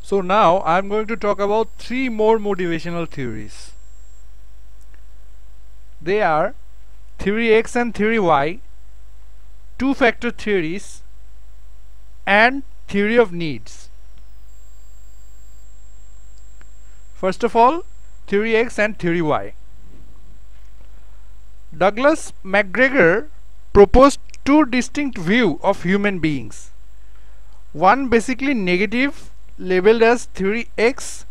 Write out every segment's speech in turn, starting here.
So now I'm going to talk about 3 more motivational theories. They are Theory X and Theory Y, two-factor theories, and theory of needs. First of all, Theory X and Theory Y. Douglas McGregor proposed two distinct views of human beings. One basically negative, labeled as Theory X,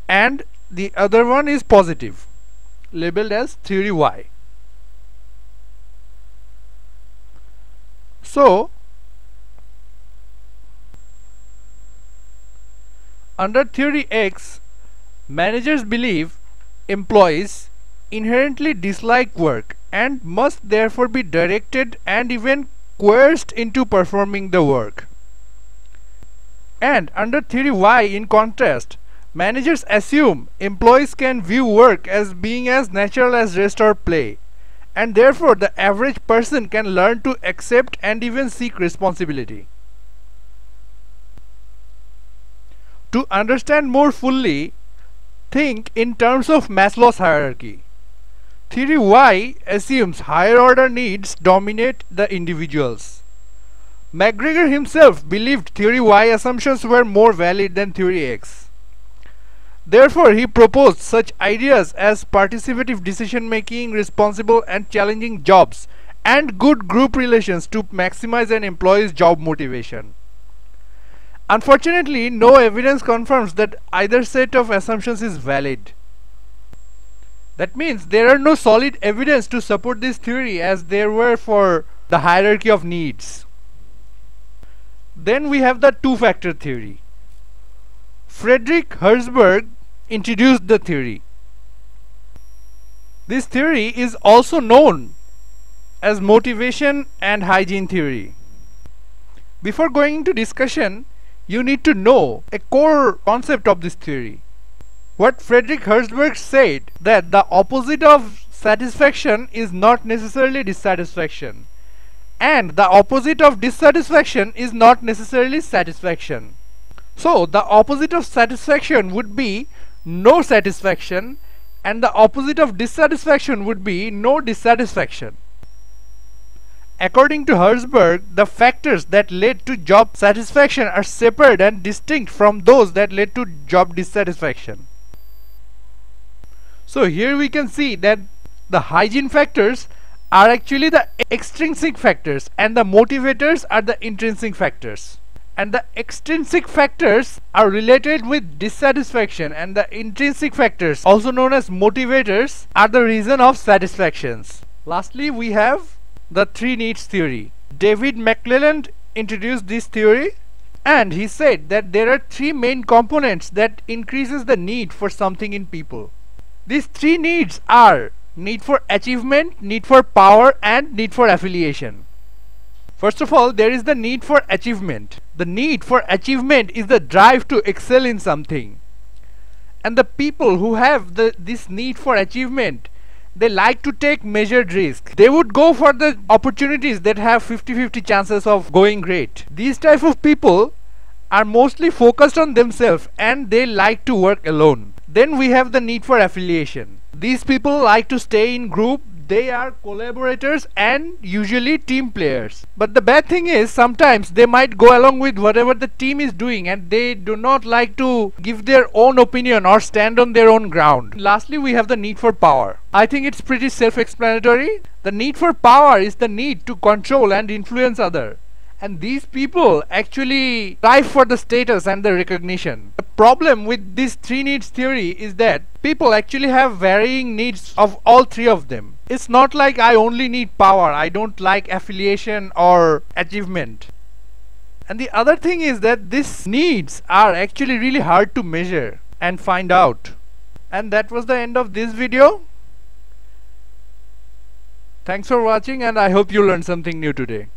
and the other one is positive, labeled as Theory Y. So, under Theory X, managers believe employees inherently dislike work and must therefore be directed and even coerced into performing the work. And under Theory Y, in contrast, managers assume employees can view work as being as natural as rest or play, and therefore the average person can learn to accept and even seek responsibility. To understand more fully, think in terms of Maslow's hierarchy. Theory Y assumes higher order needs dominate the individuals. McGregor himself believed Theory Y assumptions were more valid than Theory X. Therefore, he proposed such ideas as participative decision making, responsible and challenging jobs, and good group relations to maximize an employee's job motivation. Unfortunately, no evidence confirms that either set of assumptions is valid. That means there are no solid evidence to support this theory as there were for the hierarchy of needs. Then we have the two-factor theory. Frederick Herzberg introduced the theory. This theory is also known as motivation and hygiene theory. Before going into discussion, you need to know a core concept of this theory. What Frederick Herzberg said, that the opposite of satisfaction is not necessarily dissatisfaction, and the opposite of dissatisfaction is not necessarily satisfaction. So the opposite of satisfaction would be no satisfaction, and the opposite of dissatisfaction would be no dissatisfaction. According to Herzberg, the factors that led to job satisfaction are separate and distinct from those that led to job dissatisfaction. So here we can see that the hygiene factors are actually the extrinsic factors and the motivators are the intrinsic factors. And the extrinsic factors are related with dissatisfaction, and the intrinsic factors, also known as motivators, are the reason of satisfactions. Lastly, we have the three needs theory. David McClelland introduced this theory, and he said that there are three main components that increases the need for something in people. These three needs are need for achievement, need for power, and need for affiliation. First of all, there is the need for achievement. The need for achievement is the drive to excel in something. And the people who have this need for achievement, they like to take measured risks. They would go for the opportunities that have 50-50 chances of going great. These type of people are mostly focused on themselves and they like to work alone. Then we have the need for affiliation. These people like to stay in group. They are collaborators and usually team players. But the bad thing is sometimes they might go along with whatever the team is doing and they do not like to give their own opinion or stand on their own ground. Lastly, we have the need for power. I think it's pretty self-explanatory. The need for power is the need to control and influence others. And these people actually strive for the status and the recognition. The problem with this three needs theory is that people actually have varying needs of all three of them. It's not like I only need power, I don't like affiliation or achievement. And the other thing is that these needs are actually really hard to measure and find out. And that was the end of this video. Thanks for watching, and I hope you learned something new today.